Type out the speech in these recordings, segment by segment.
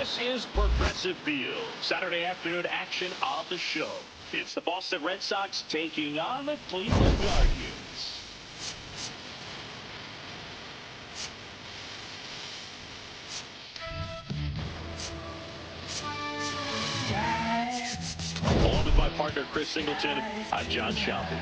This is Progressive Field. Saturday afternoon action on the show. It's the Boston Red Sox taking on the Cleveland Guardians. Along with my partner, Chris Singleton, I'm John Shelby.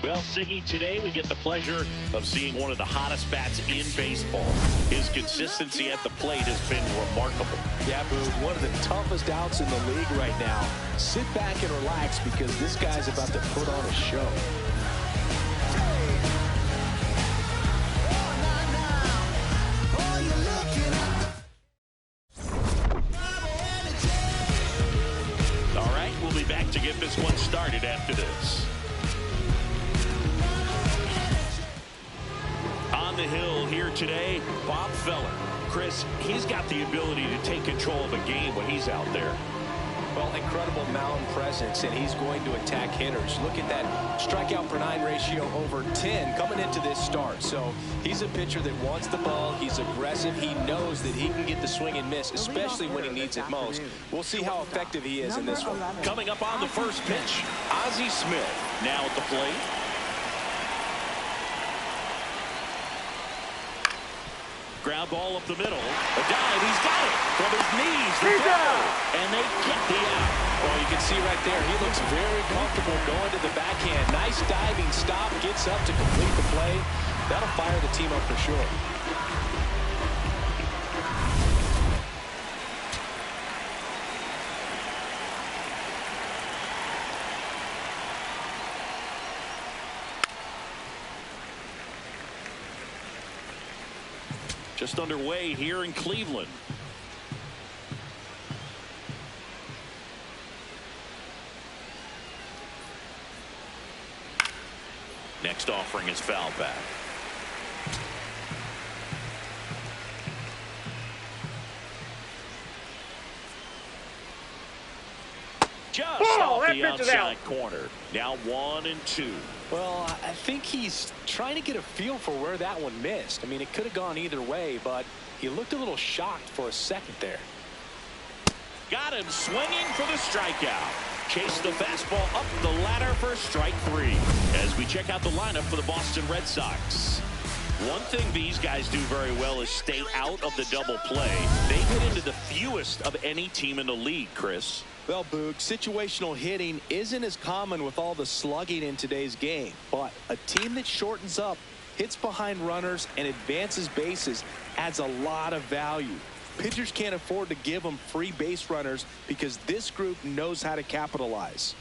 Well, Siggy, today we get the pleasure of seeing one of the hottest bats in baseball. His consistency at the plate has been remarkable. Yeah, Boog, one of the toughest outs in the league right now. Sit back and relax because this guy's about to put on a show. All right, we'll be back to get this one started after this. On the hill here today, Bob Feller. Chris, he's got the ability to take control of a game when he's out there. Well, incredible mound presence, and he's going to attack hitters. Look at that strikeout per 9 ratio over 10 coming into this start. So he's a pitcher that wants the ball. He's aggressive. He knows that he can get the swing and miss, especially when he needs it most. We'll see how effective he is in this one. Coming up on the first pitch, Ozzie Smith now at the plate. Ground ball up the middle. A dive. He's got it. From his knees. The and they get the out. Well, you can see right there, he looks very comfortable going to the backhand. Nice diving stop. Gets up to complete the play. That'll fire the team up for sure. Just underway here in Cleveland. Next offering is foul back. Just off the outside corner. Now 1-2. Well, I think he's trying to get a feel for where that one missed. I mean, it could have gone either way, but he looked a little shocked for a second there. Got him swinging for the strikeout. Chase the fastball up the ladder for strike 3. As we check out the lineup for the Boston Red Sox. One thing these guys do very well is stay out of the double play. They get into the fewest of any team in the league, Chris. Well, Boog, situational hitting isn't as common with all the slugging in today's game, but a team that shortens up, hits behind runners, and advances bases adds a lot of value. Pitchers can't afford to give them free base runners because this group knows how to capitalize.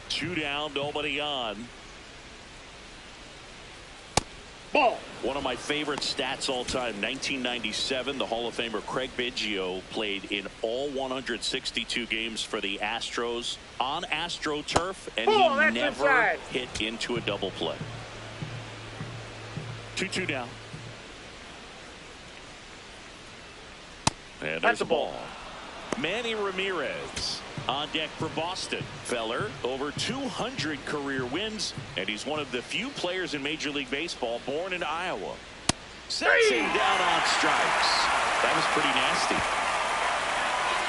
Two down, nobody on. Ball. One of my favorite stats all time, 1997, the Hall of Famer Craig Biggio played in all 162 games for the Astros on AstroTurf, and he never hit into a double play. 2-2 down. And there's a ball. Manny Ramirez on deck for Boston. Feller, over 200 career wins, and he's one of the few players in Major League Baseball born in Iowa. Sets him down on strikes. That was pretty nasty.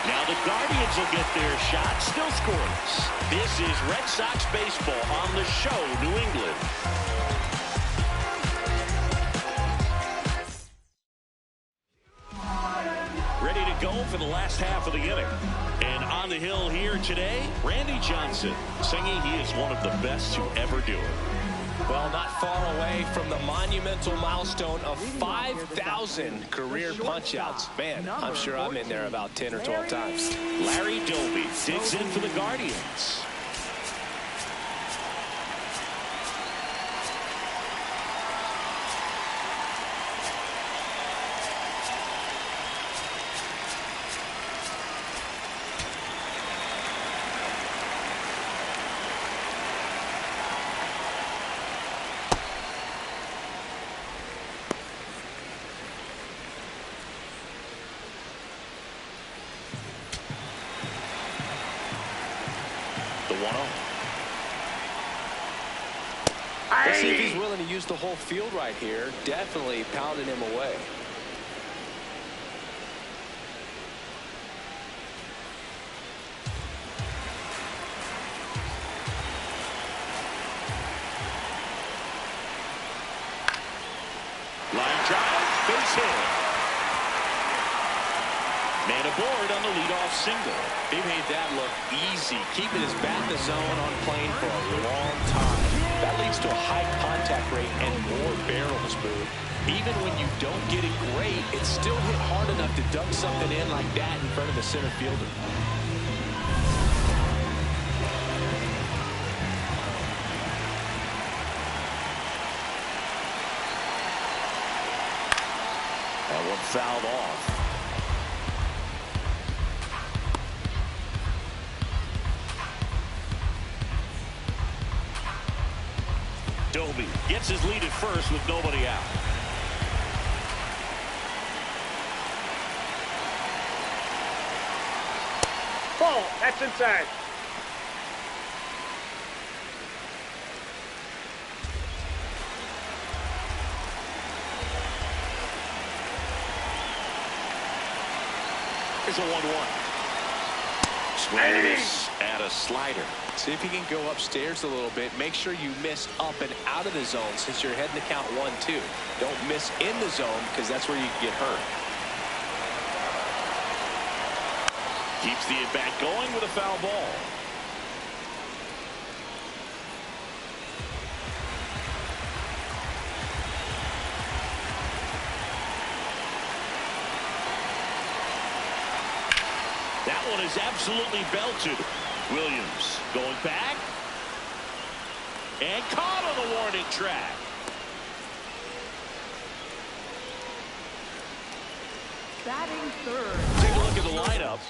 Now the Guardians will get their shot. Still scores. This is Red Sox baseball on the show, New England. Ready to go for the last half of the inning. And on the hill here today, Randy Johnson, singing he is one of the best to ever do it. Well, not far away from the monumental milestone of 5,000 career punch-outs. Man, I'm sure I'm in there about 10 or 12 times. Larry Doby digs in for the Guardians. The 1-0. Let's see if he's willing to use the whole field right here. Definitely pounding him away. Line drive, base hit. Man aboard on the leadoff single. He made that look easy, keeping his bat in the zone on plane for a long time. That leads to a high contact rate and more barrels, Boo. Even when you don't get it great, it's still hit hard enough to dunk something in like that in front of the center fielder. That one fouled off. Doby gets his lead at first with nobody out. Ball, that's inside. Here's a 1-1. Swing and miss at a slider. See if you can go upstairs a little bit. Make sure you miss up and out of the zone since you're heading to count 1-2. Don't miss in the zone because that's where you can get hurt. Keeps the at-bat going with a foul ball. That one is absolutely belted. Williams going back. And caught on the warning track. Batting third. Take a look at the lineup.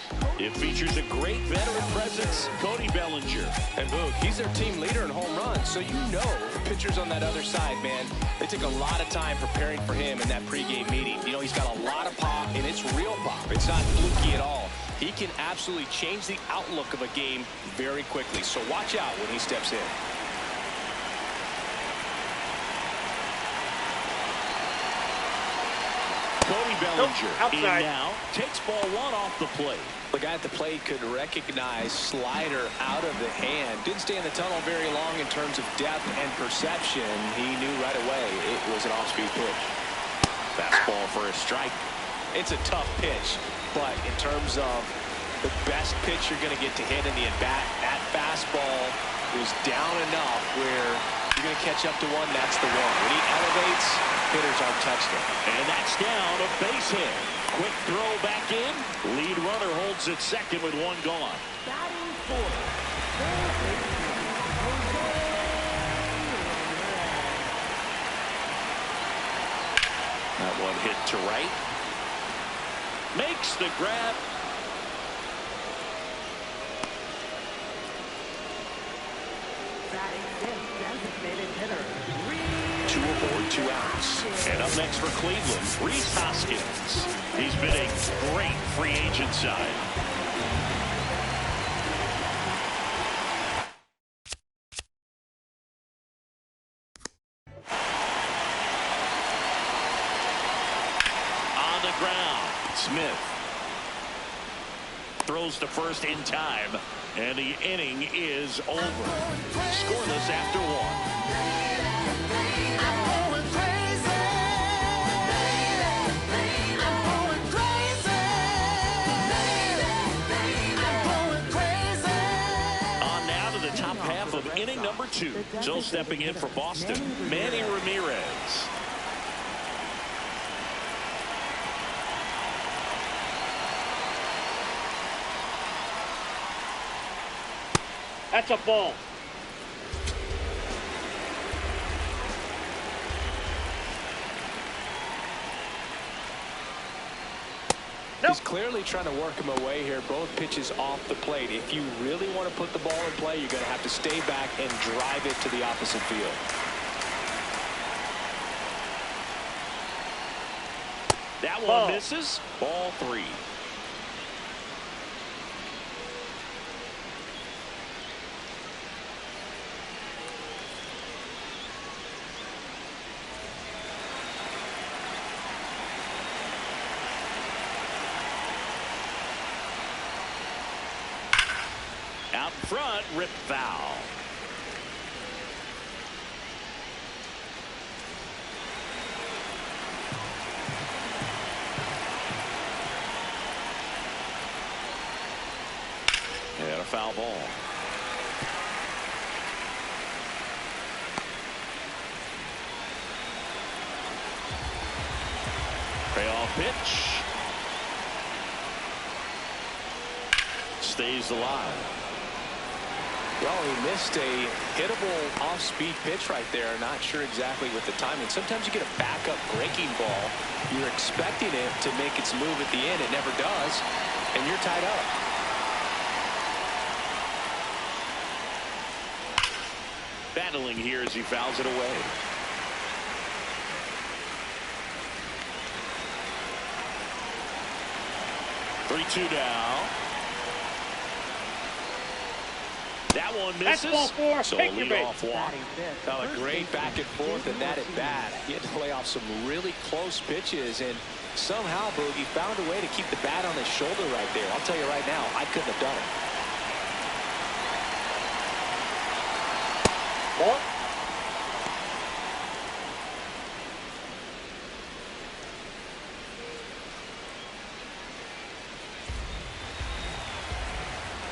It features a great veteran presence, Cody Bellinger. And Boog, he's their team leader in home runs, so you know the pitchers on that other side, man, they took a lot of time preparing for him in that pregame meeting. You know, he's got a lot of pop, and it's real pop. It's not fluky at all. He can absolutely change the outlook of a game very quickly, so watch out when he steps in. Cody Bellinger outside. in now. Takes ball one off the plate. The guy at the plate could recognize slider out of the hand. Didn't stay in the tunnel very long in terms of depth and perception. He knew right away it was an off-speed pitch. Fastball for a strike. It's a tough pitch, but in terms of the best pitch you're going to get to hit in the at-bat, that fastball was down enough where you're going to catch up to one, that's the one. When he elevates, hitters aren't touched him. And that's down, a base hit. Quick throw back in. Lead runner holds at second with one gone. Batting fourth. That one hit to right. Makes the grab. Batting fifth, designated hitter. 2 aboard, 2 outs. And up next for Cleveland, Rhys Hoskins. He's been a great free agent side. On the ground, Smith throws to first in time, and the inning is over. Scoreless after 1. Inning number 2. So stepping in for Boston, Manny Ramirez. That's a ball. He's clearly trying to work him away here. Both pitches off the plate. If you really want to put the ball in play, you're going to have to stay back and drive it to the opposite field. That one misses. Ball 3. front, rip foul. And a foul ball. Payoff pitch. Stays alive. Well, he missed a hittable off-speed pitch right there. Not sure exactly with the timing. Sometimes you get a backup breaking ball. You're expecting it to make its move at the end. It never does, and you're tied up. Battling here as he fouls it away. Three-two now. That one misses. That's ball four. So Take a your base. leadoff walk. Batting fifth. Well, a great back and forth, and that at bat. He had to play off some really close pitches, and somehow Boogie found a way to keep the bat on his shoulder right there. I'll tell you right now, I couldn't have done it. Ball.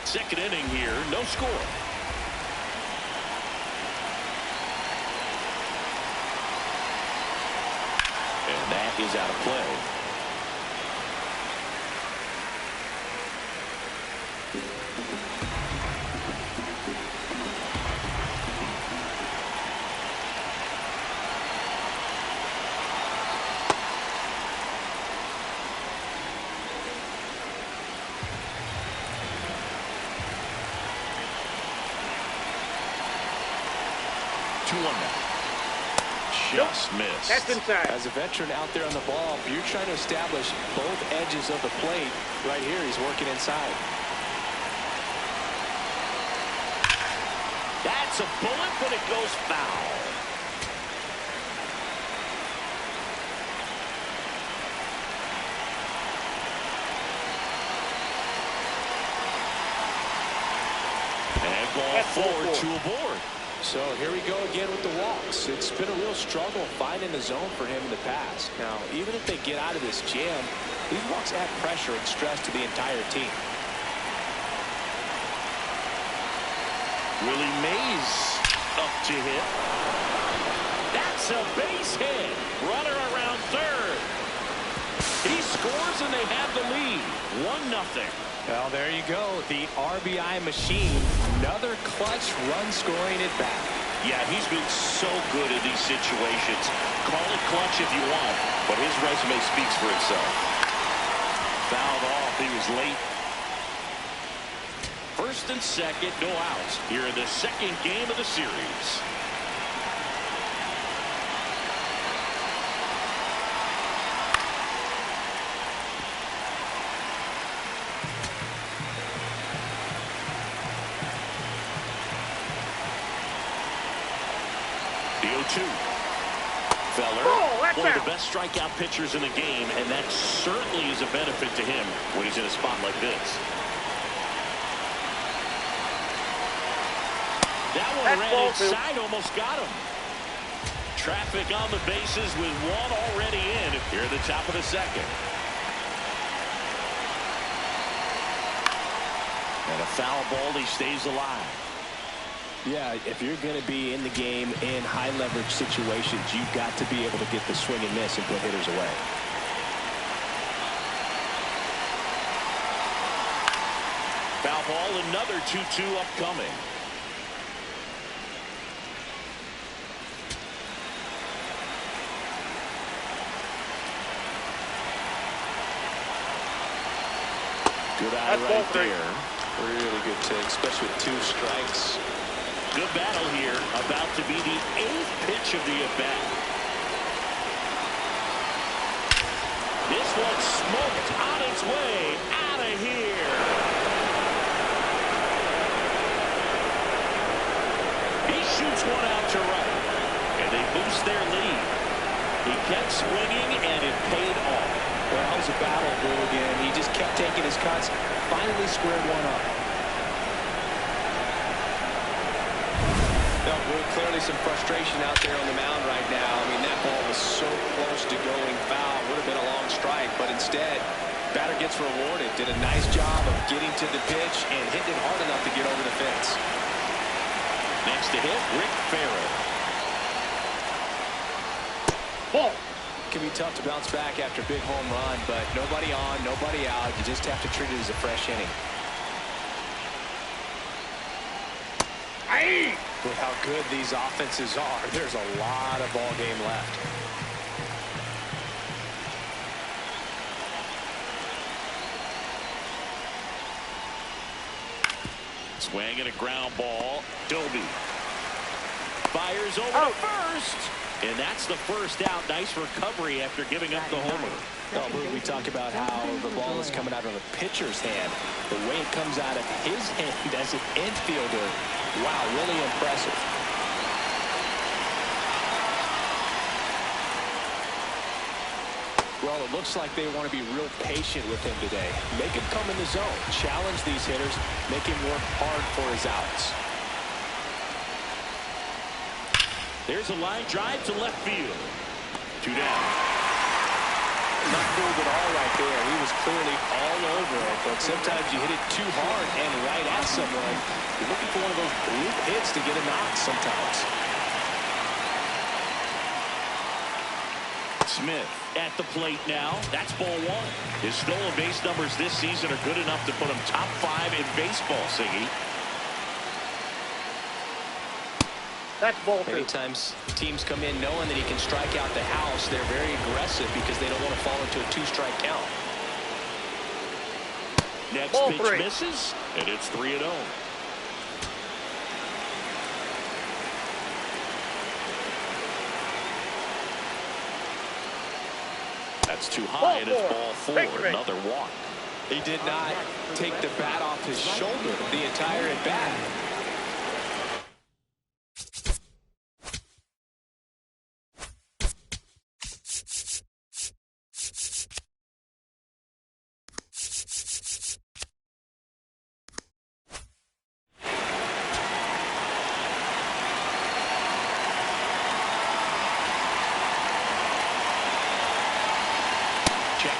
Second inning here, no score. And that is out of play. Just missed. That's inside. As a veteran out there on the ball, you're trying to establish both edges of the plate. Right here, he's working inside. That's a bullet, but it goes foul. And ball four to a board. So here we go again with the walks. It's been a real struggle finding the zone for him in the past. Now, even if they get out of this jam, these walks add pressure and stress to the entire team. Willie Mays up to hit. That's a base hit. Runner around third. He scores and they have the lead. 1-0. Well, there you go. The RBI machine. Another clutch run scoring at bat. Yeah, he's been so good in these situations. Call it clutch if you want, but his resume speaks for itself. Fouled off. He was late. First and second, no outs here in the second game of the series. The 0-2. Feller, one of the best strikeout pitchers in the game, and that certainly is a benefit to him when he's in a spot like this. That one ran inside, almost got him. Traffic on the bases with one already in here at the top of the second. And a foul ball, he stays alive. Yeah, if you're going to be in the game in high leverage situations, you've got to be able to get the swing and miss and put hitters away. Foul ball, another 2-2 upcoming. Good eye right there. Really good take, especially with 2 strikes. Good battle here. About to be the 8th pitch of the at-bat. This one smoked on its way out of here. He shoots one out to right, and they boost their lead. He kept swinging, and it paid off. Well, it was a battle, Boo, again. He just kept taking his cuts, finally squared one up. clearly some frustration out there on the mound right now. I mean, that ball was so close to going foul. Would have been a long strike, but instead, batter gets rewarded. Did a nice job of getting to the pitch and hitting it hard enough to get over the fence. Next to hit, Rick Farrell. Ball. Can be tough to bounce back after a big home run, but nobody on, nobody out. You just have to treat it as a fresh inning. With how good these offenses are, there's a lot of ball game left. Swing and a ground ball. Doby fires over to first. And that's the first out. Nice recovery after giving up the homer. Oh, we talk about how the ball is coming out of a pitcher's hand. The way it comes out of his hand as an infielder. Wow, really impressive. Well, it looks like they want to be real patient with him today. Make him come in the zone. Challenge these hitters. Make him work hard for his outs. There's a line drive to left field. 2 down. Not fooled at all right there. He was clearly all over it, but sometimes you hit it too hard and right at someone. You're looking for one of those loop hits to get a knock sometimes. Smith at the plate now. That's ball 1. His stolen base numbers this season are good enough to put him top 5 in baseball, Siggy. That's ball 2. Many times teams come in knowing that he can strike out the house. They're very aggressive because they don't want to fall into a 2-strike count. Next Ball pitch 3. misses, and it's 3-0. That's too high, and it's ball 4. Another walk. He did not take the bat off his shoulder the entire at bat.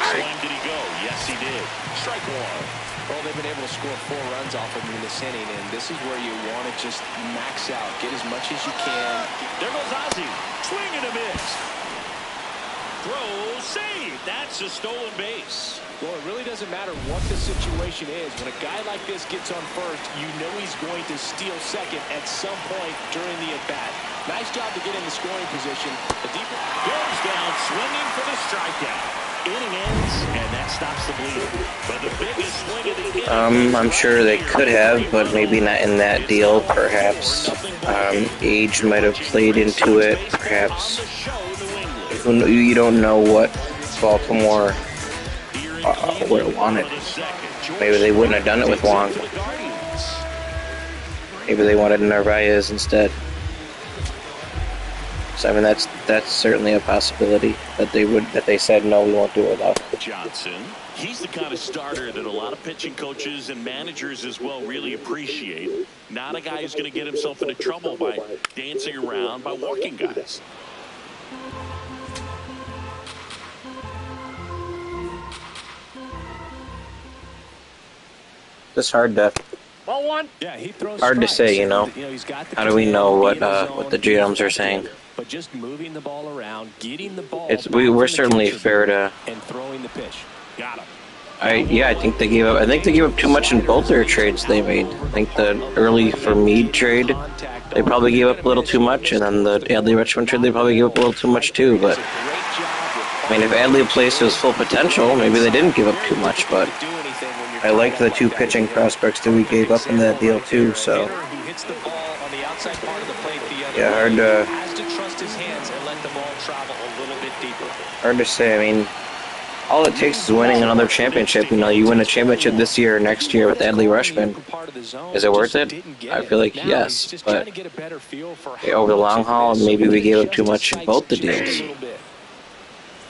Swing, did he go? Yes, he did. Strike 1. Well, they've been able to score 4 runs off of him in this inning, and this is where you want to just max out, get as much as you can. There goes Ozzie. Swing and a miss. Throw, save. That's a stolen base. Well, it really doesn't matter what the situation is. When a guy like this gets on first, you know he's going to steal second at some point during the at-bat. Nice job to get in the scoring position. The deeper Goes down swinging for the strikeout. Inning ends, and that stops the bleeding. But the biggest swing of the inning. I'm sure they could have, but maybe not in that deal, perhaps. Age might have played into it, perhaps. You don't know what Baltimore would have wanted. Maybe they wouldn't have done it with Wong. Maybe they wanted Narvaez instead. So I mean, that's certainly a possibility that they said no, we won't do it without Johnson. He's the kind of starter that a lot of pitching coaches and managers as well really appreciate. Not a guy who's going to get himself into trouble by dancing around, by walking guys. It's hard to Ball 1. Yeah, he throws hard to say, you know. He's got the How do we know what control, the GMs are saying? But just moving the ball around, getting the ball. We're certainly fair to. And throwing the pitch. Got him. I think they gave up. I think they gave up too much in both their trades they made. I think the early for Meade trade, they probably gave up a little too much, and then the Adley Rutschman trade, they probably gave up a little too much too. But I mean, if Adley plays to his full potential, maybe they didn't give up too much. But I liked the 2 pitching prospects that we gave up in that deal too. So yeah, hard to say. I mean, all it takes is winning another championship. You know, you win a championship this year or next year with Adley Rutschman. Is it worth it? I feel like yes, but over the long haul, maybe we gave up too much in both the deals.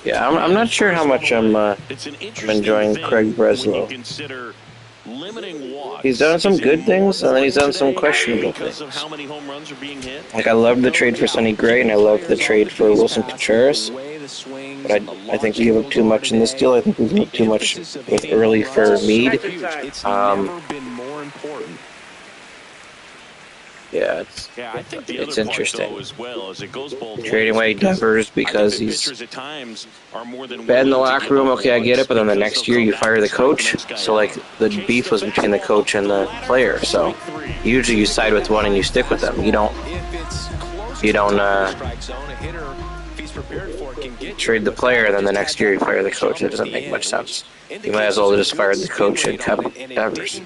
Yeah, I'm not sure how much I'm enjoying Craig Breslow. limiting walks. He's done some good things, and then he's done some questionable because things. of how many home runs are being hit. Like, I love the trade for Sonny Gray, and I love the trade for Wilson Contreras. But I think we give up too much in this deal. I think we give up too much with early for Mead. It's never been more important. Yeah, I think the it's other interesting. part, though, as well, as it goes both Trading ways, away Devers because I think he's pitchers at times are more than bad in the willing to locker give room. up Okay, I get it, but then the because next they'll year you come fire back the and strike coach. next guy So, like, the out. beef was between the coach and the player. So, usually you side with one and you stick with them. You don't trade the player and then the next year you fire the coach. It doesn't make much sense. You might as well just fire the coach and kept Devers.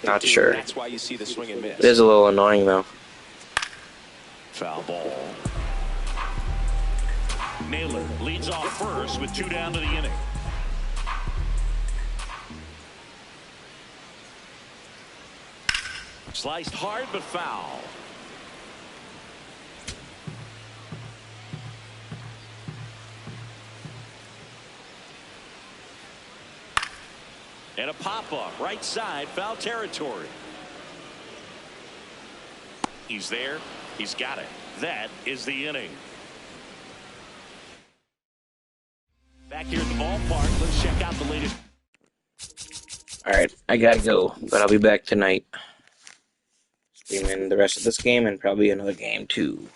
Not sure. That's why you see the swing and miss. It is a little annoying, though. Foul ball. Naylor leads off first with 2 down to the inning. Sliced hard but foul. And a pop-up, right side, foul territory. He's there. He's got it. That is the inning. Back here at the ballpark, let's check out the latest. Alright, I gotta go, but I'll be back tonight. Streaming the rest of this game and probably another game, too.